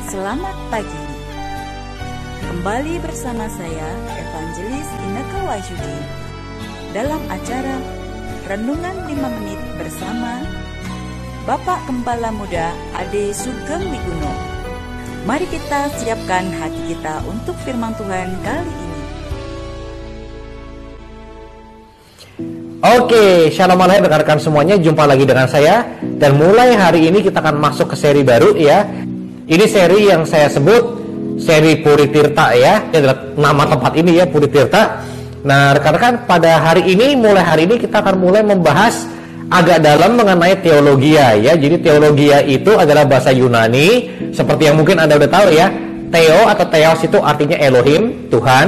Selamat pagi. Kembali bersama saya Evangelis Inneke Wahyudi dalam acara Renungan 5 Menit bersama Bapak Gembala Muda Ade Sugeng Wiguno. Mari kita siapkan hati kita untuk firman Tuhan kali ini. Oke, shalom alaikum rekan-rekan semuanya, jumpa lagi dengan saya. Dan mulai hari ini kita akan masuk ke seri baru ya. Ini seri yang saya sebut seri Puri Tirta ya. Ini adalah nama tempat ini ya, Puri Tirta. Nah rekan-rekan, pada hari ini, mulai hari ini kita akan mulai membahas agak dalam mengenai teologia ya. Jadi teologia itu adalah bahasa Yunani, seperti yang mungkin Anda udah tahu ya. Theo atau Theos itu artinya Elohim, Tuhan.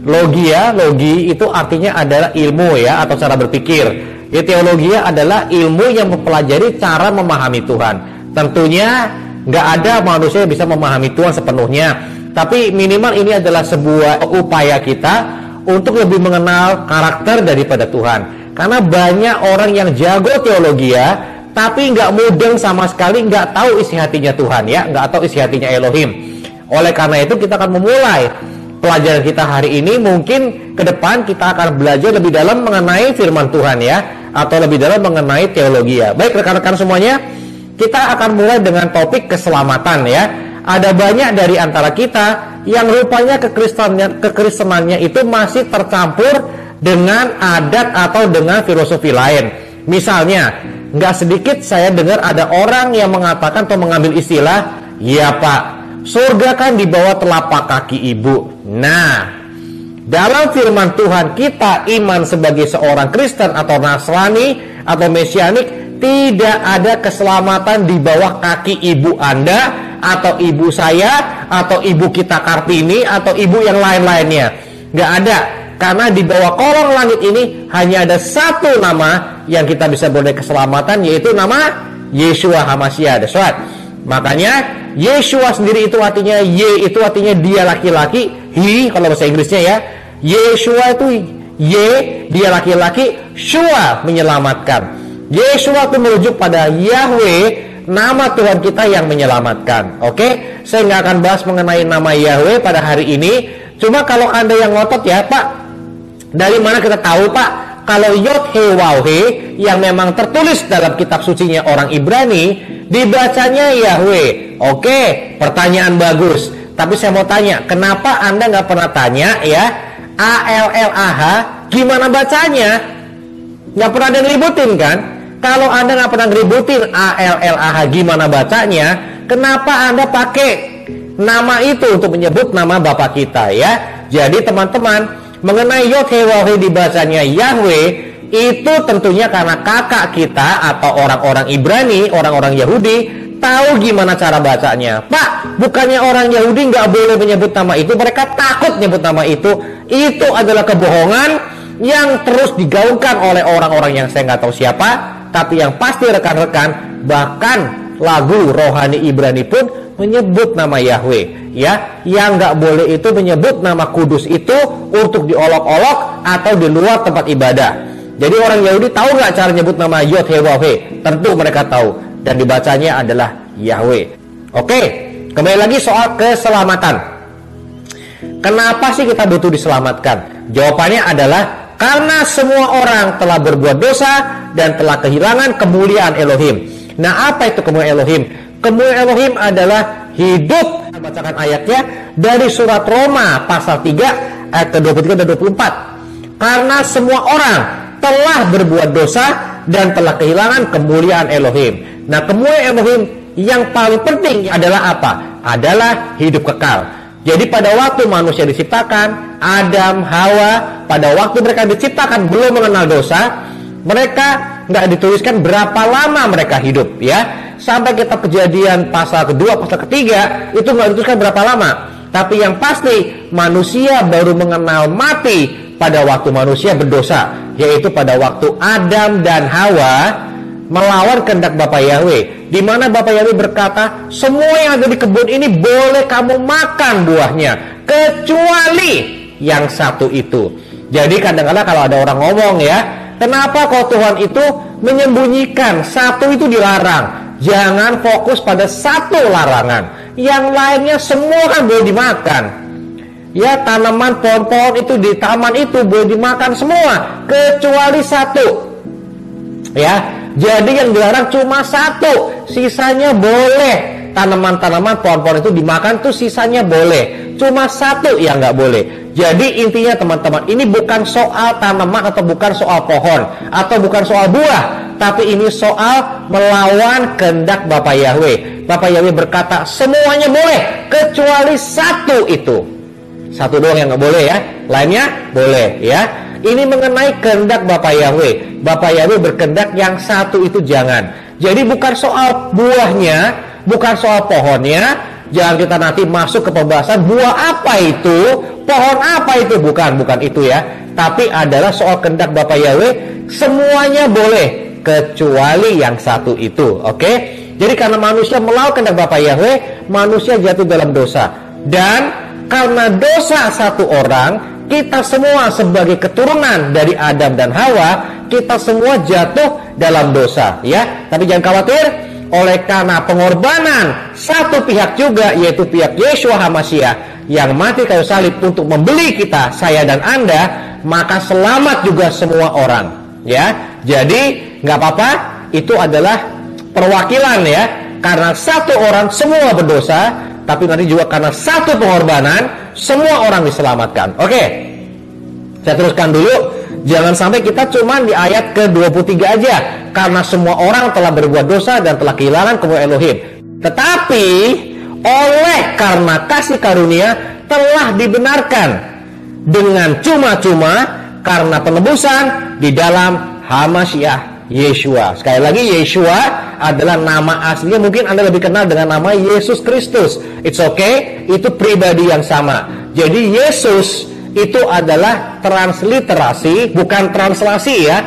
Logi itu artinya adalah ilmu ya, atau cara berpikir. Jadi teologia adalah ilmu yang mempelajari cara memahami Tuhan. Tentunya nggak ada manusia yang bisa memahami Tuhan sepenuhnya, tapi minimal ini adalah sebuah upaya kita untuk lebih mengenal karakter daripada Tuhan. Karena banyak orang yang jago teologia tapi nggak mudeng sama sekali, nggak tahu isi hatinya Tuhan ya, nggak tahu isi hatinya Elohim. Oleh karena itu kita akan memulai pelajaran kita hari ini. Mungkin ke depan kita akan belajar lebih dalam mengenai firman Tuhan ya, atau lebih dalam mengenai teologia. Baik rekan-rekan semuanya, kita akan mulai dengan topik keselamatan ya. Ada banyak dari antara kita yang rupanya kekristenannya itu masih tercampur dengan adat atau dengan filosofi lain. Misalnya, nggak sedikit saya dengar ada orang yang mengatakan atau mengambil istilah, ya Pak, surga kan di bawah telapak kaki ibu. Nah, dalam firman Tuhan kita iman sebagai seorang Kristen atau Nasrani atau Mesianik, tidak ada keselamatan di bawah kaki ibu Anda atau ibu saya atau ibu kita Kartini atau ibu yang lain-lainnya. Nggak ada, karena di bawah kolong langit ini hanya ada satu nama yang kita bisa beroleh keselamatan, yaitu nama Yeshua HaMashiach. That's right. Makanya Yeshua sendiri itu artinya Y, itu artinya dia laki-laki. He kalau bahasa Inggrisnya ya. Yeshua itu Y, dia laki-laki. Shua menyelamatkan. Yeshua itu merujuk pada Yahweh, nama Tuhan kita yang menyelamatkan. Oke, saya nggak akan bahas mengenai nama Yahweh pada hari ini. Cuma kalau Anda yang ngotot ya Pak, dari mana kita tahu Pak kalau Yod He Waw He yang memang tertulis dalam kitab sucinya orang Ibrani dibacanya Yahweh? Oke, pertanyaan bagus. Tapi saya mau tanya, kenapa Anda nggak pernah tanya ya, ALLAH gimana bacanya? Nggak pernah ada ngeributin kan? Kalau Anda nggak pernah ngeributin ALLAH gimana bacanya, kenapa Anda pakai nama itu untuk menyebut nama Bapa kita ya? Jadi teman-teman, mengenai Yod He Waw He dibacanya Yahweh, itu tentunya karena kakak kita atau orang-orang Ibrani, orang-orang Yahudi tahu gimana cara bacanya. Pak, bukannya orang Yahudi nggak boleh menyebut nama itu, mereka takut menyebut nama itu. Itu adalah kebohongan yang terus digaungkan oleh orang-orang yang saya nggak tahu siapa. Tapi yang pasti rekan-rekan, bahkan lagu rohani Ibrani pun menyebut nama Yahweh ya. Yang nggak boleh itu menyebut nama kudus itu untuk diolok-olok atau di luar tempat ibadah. Jadi orang Yahudi tahu nggak cara nyebut nama Yod He Waw He? Tentu mereka tahu, dan dibacanya adalah Yahweh. Oke, kembali lagi soal keselamatan. Kenapa sih kita butuh diselamatkan? Jawabannya adalah karena semua orang telah berbuat dosa dan telah kehilangan kemuliaan Elohim. Nah, apa itu kemuliaan Elohim? Kemuliaan Elohim adalah hidup. Kita bacakan ayatnya dari surat Roma pasal 3 ayat ke-23 dan 24. Karena semua orang telah berbuat dosa dan telah kehilangan kemuliaan Elohim. Nah, kemuliaan Elohim yang paling penting adalah apa? Adalah hidup kekal. Jadi pada waktu manusia diciptakan, Adam, Hawa, pada waktu mereka diciptakan belum mengenal dosa, mereka nggak dituliskan berapa lama mereka hidup ya. Sampai kitab Kejadian pasal kedua, pasal ketiga, itu nggak dituliskan berapa lama. Tapi yang pasti manusia baru mengenal mati pada waktu manusia berdosa, yaitu pada waktu Adam dan Hawa melawan kehendak Bapa Yahweh, di mana Bapa Yahweh berkata, semua yang ada di kebun ini boleh kamu makan buahnya, kecuali yang satu itu. Jadi kadang-kadang kalau ada orang ngomong ya, kenapa kok Tuhan itu menyembunyikan satu itu dilarang? Jangan fokus pada satu larangan. Yang lainnya semua kan boleh dimakan. Ya, tanaman pohon-pohon itu di taman itu boleh dimakan semua kecuali satu. Ya, jadi yang dilarang cuma satu, sisanya boleh. Tanaman-tanaman pohon-pohon itu dimakan tuh sisanya boleh. Cuma satu yang nggak boleh. Jadi intinya teman-teman, ini bukan soal tanaman atau bukan soal pohon atau bukan soal buah, tapi ini soal melawan kehendak Bapa Yahweh. Bapa Yahweh berkata semuanya boleh kecuali satu itu. Satu doang yang nggak boleh ya, lainnya boleh ya. Ini mengenai kehendak Bapa Yahweh. Bapa Yahweh berkehendak yang satu itu jangan. Jadi bukan soal buahnya, bukan soal pohonnya. Jangan kita nanti masuk ke pembahasan buah apa itu, pohon apa itu, bukan itu ya. Tapi adalah soal kehendak Bapa Yahweh, semuanya boleh kecuali yang satu itu. Oke? Jadi karena manusia melawan kehendak Bapa Yahweh, manusia jatuh dalam dosa. Dan karena dosa satu orang, kita semua sebagai keturunan dari Adam dan Hawa, kita semua jatuh dalam dosa ya. Tapi jangan khawatir, oleh karena pengorbanan satu pihak juga, yaitu pihak Yeshua HaMashiach yang mati kayu salib untuk membeli kita, saya dan Anda, maka selamat juga semua orang ya. Jadi nggak apa-apa, itu adalah perwakilan ya. Karena satu orang semua berdosa, tapi nanti juga karena satu pengorbanan semua orang diselamatkan. Oke, saya teruskan dulu. Jangan sampai kita cuma di ayat ke-23 aja, karena semua orang telah berbuat dosa dan telah kehilangan kemuliaan Elohim. Tetapi oleh karena kasih karunia telah dibenarkan dengan cuma-cuma karena penebusan di dalam HaMashiach Yeshua. Sekali lagi, Yeshua adalah nama aslinya, mungkin Anda lebih kenal dengan nama Yesus Kristus. It's okay, itu pribadi yang sama. Jadi Yesus itu adalah transliterasi, bukan translasi ya,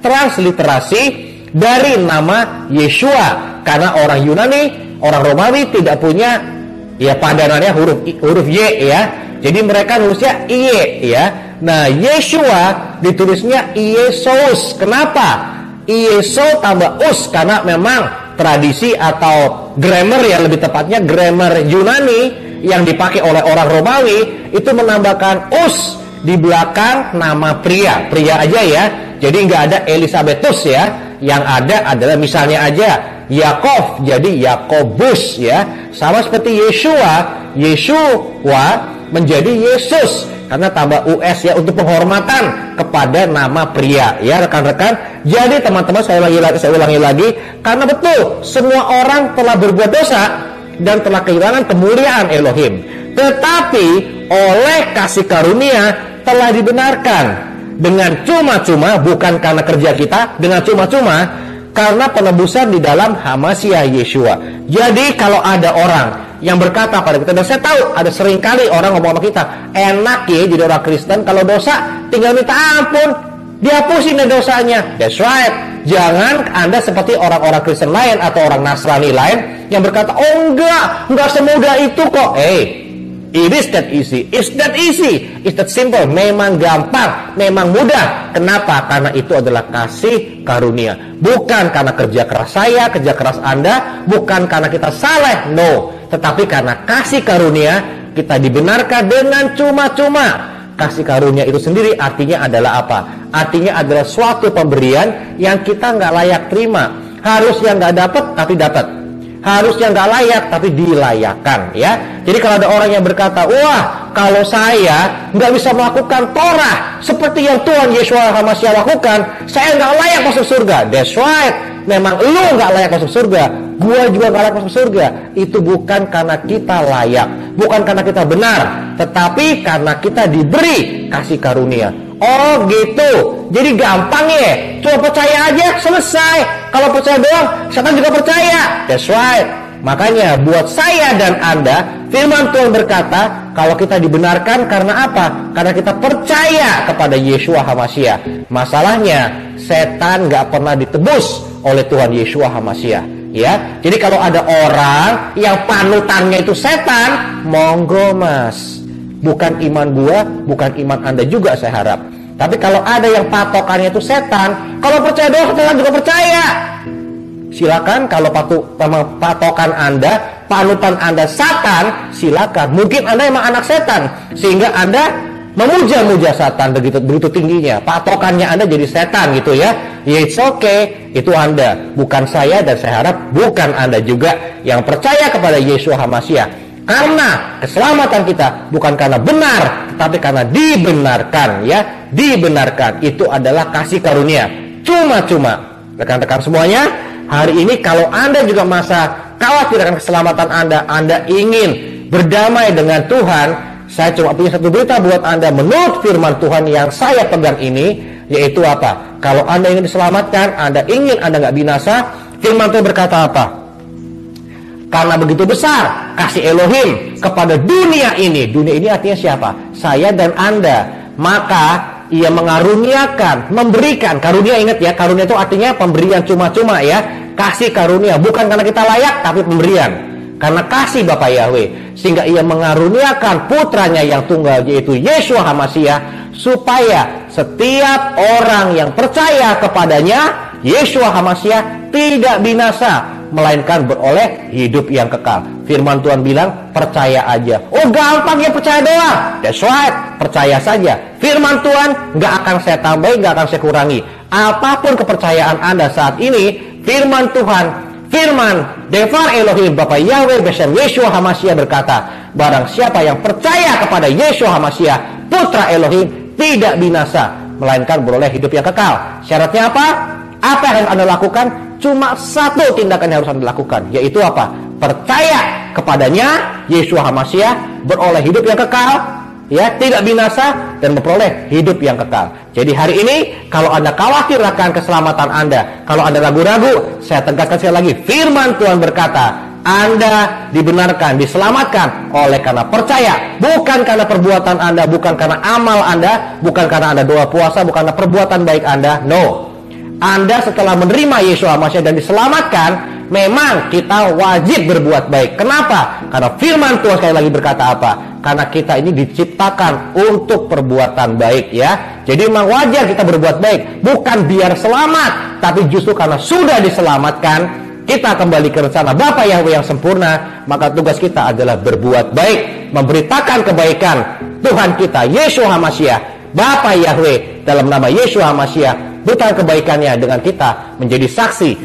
transliterasi dari nama Yeshua. Karena orang Yunani, orang Romawi tidak punya ya padanannya huruf Y ya. Jadi mereka nulisnya Y ya. Nah, Yeshua ditulisnya Yesus. Kenapa? Yesus tambah us, karena memang tradisi atau grammar ya, lebih tepatnya grammar Yunani yang dipakai oleh orang Romawi itu menambahkan us di belakang nama pria aja ya. Jadi nggak ada Elisabethus ya. Yang ada adalah misalnya aja Yakov, jadi Yakobus ya. Sama seperti Yeshua menjadi Yesus karena tambah US ya, untuk penghormatan kepada nama pria ya rekan-rekan. Jadi teman-teman, saya ulangi lagi, karena betul semua orang telah berbuat dosa dan telah kehilangan kemuliaan Elohim. Tetapi oleh kasih karunia telah dibenarkan dengan cuma-cuma, bukan karena kerja kita, dengan cuma-cuma karena penebusan di dalam HaMashiach Yeshua. Jadi kalau ada orang yang berkata pada kita, dan saya tahu ada seringkali orang ngomong sama kita, enak ya jadi orang Kristen, kalau dosa tinggal minta ampun, dihapusin deh dosanya. That's right. Jangan Anda seperti orang-orang Kristen lain atau orang Nasrani lain yang berkata, oh enggak semudah itu kok. It is that easy. It's that easy. It's that simple. Memang gampang, memang mudah. Kenapa? Karena itu adalah kasih karunia. Bukan karena kerja keras saya, kerja keras Anda, bukan karena kita saleh, no. Tetapi karena kasih karunia kita dibenarkan dengan cuma-cuma. Kasih karunia itu sendiri artinya adalah apa? Artinya adalah suatu pemberian yang kita nggak layak terima. Harusnya nggak dapat, tapi dapat. Harusnya nggak layak, tapi dilayakkan ya. Jadi kalau ada orang yang berkata, wah kalau saya nggak bisa melakukan Torah seperti yang Tuhan Yeshua HaMashiach lakukan, saya nggak layak masuk surga. That's right. Memang lu nggak layak masuk surga, gua juga nggak layak masuk surga. Itu bukan karena kita layak, bukan karena kita benar, tetapi karena kita diberi kasih karunia. Oh gitu, jadi gampang ya, cuma percaya aja selesai. Kalau percaya doang, setan juga percaya. That's right. Makanya buat saya dan Anda, firman Tuhan berkata, kalau kita dibenarkan karena apa? Karena kita percaya kepada Yeshua HaMashiach. Masalahnya, setan gak pernah ditebus oleh Tuhan Yeshua HaMashiach. Ya, jadi kalau ada orang yang panutannya itu setan, monggo mas. Bukan iman gua, bukan iman Anda juga saya harap. Tapi kalau ada yang patokannya itu setan, kalau percaya doang, setan juga percaya. Silakan kalau patokan Anda, panutan Anda Satan, silakan. Mungkin Anda emang anak setan, sehingga Anda memuja-muja Satan begitu tingginya. Patokannya Anda jadi setan gitu ya. It's okay, itu Anda, bukan saya, dan saya harap bukan Anda juga yang percaya kepada Yeshua HaMashiach. Karena keselamatan kita bukan karena benar, tapi karena dibenarkan ya. Dibenarkan itu adalah kasih karunia. Cuma-cuma. Rekan-rekan semuanya, hari ini kalau Anda juga masa khawatir akan keselamatan Anda ingin berdamai dengan Tuhan, saya cuma punya satu berita buat Anda menurut firman Tuhan yang saya pegang ini, yaitu apa? Kalau Anda ingin diselamatkan, Anda ingin Anda nggak binasa, firman Tuhan berkata apa? Karena begitu besar kasih Elohim kepada dunia ini artinya siapa? Saya dan Anda. Maka Ia mengaruniakan, memberikan. Karunia, ingat ya, karunia itu artinya pemberian cuma-cuma ya. Kasih karunia, bukan karena kita layak, tapi pemberian. Karena kasih Bapa Yahweh, sehingga Ia mengaruniakan putranya yang tunggal, yaitu Yeshua HaMashiach, supaya setiap orang yang percaya kepadanya, Yeshua HaMashiach, tidak binasa, melainkan beroleh hidup yang kekal. Firman Tuhan bilang, percaya aja. Oh, gampang ya percaya doang. That's right, percaya saja. Firman Tuhan nggak akan saya tambahin, nggak akan saya kurangi. Apapun kepercayaan Anda saat ini, firman Tuhan, firman Devar Elohim, Bapa Yahweh Besem Yeshua HaMashiach berkata, barang siapa yang percaya kepada Yeshua HaMashiach, Putra Elohim, tidak binasa, melainkan beroleh hidup yang kekal. Syaratnya apa? Apa yang harus Anda lakukan? Cuma satu tindakan yang harus Anda lakukan, yaitu apa? Percaya kepadanya, Yeshua HaMashiach, beroleh hidup yang kekal, ya, tidak binasa, dan memperoleh hidup yang kekal. Jadi hari ini, kalau Anda khawatir akan keselamatan Anda, kalau Anda ragu-ragu, saya tegaskan sekali lagi, firman Tuhan berkata, Anda dibenarkan, diselamatkan oleh karena percaya, bukan karena perbuatan Anda, bukan karena amal Anda, bukan karena Anda doa puasa, bukan karena perbuatan baik Anda. No. Anda setelah menerima Yeshua HaMashiach dan diselamatkan, memang kita wajib berbuat baik. Kenapa? Karena firman Tuhan sekali lagi berkata apa? Karena kita ini diciptakan untuk perbuatan baik ya. Jadi memang wajar kita berbuat baik, bukan biar selamat, tapi justru karena sudah diselamatkan, kita kembali ke rencana Bapa Yahweh yang sempurna. Maka tugas kita adalah berbuat baik, memberitakan kebaikan Tuhan kita Yeshua HaMashiach, Bapa Yahweh, dalam nama Yeshua HaMashiach, bukan kebaikannya dengan kita menjadi saksi,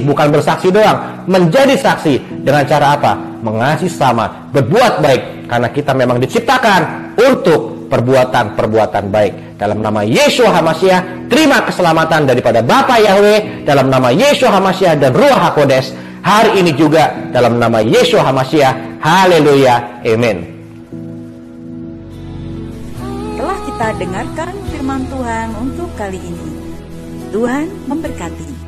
bukan bersaksi doang, menjadi saksi dengan cara apa? Mengasihi sesama, berbuat baik, karena kita memang diciptakan untuk perbuatan baik. Dalam nama Yeshua HaMashiach, terima keselamatan daripada Bapa Yahweh, dalam nama Yeshua HaMashiach dan Ruach HaKodes, hari ini juga dalam nama Yeshua HaMashiach. Haleluya, amin. Telah kita dengarkan firman Tuhan untuk kali ini. Tuhan memberkati.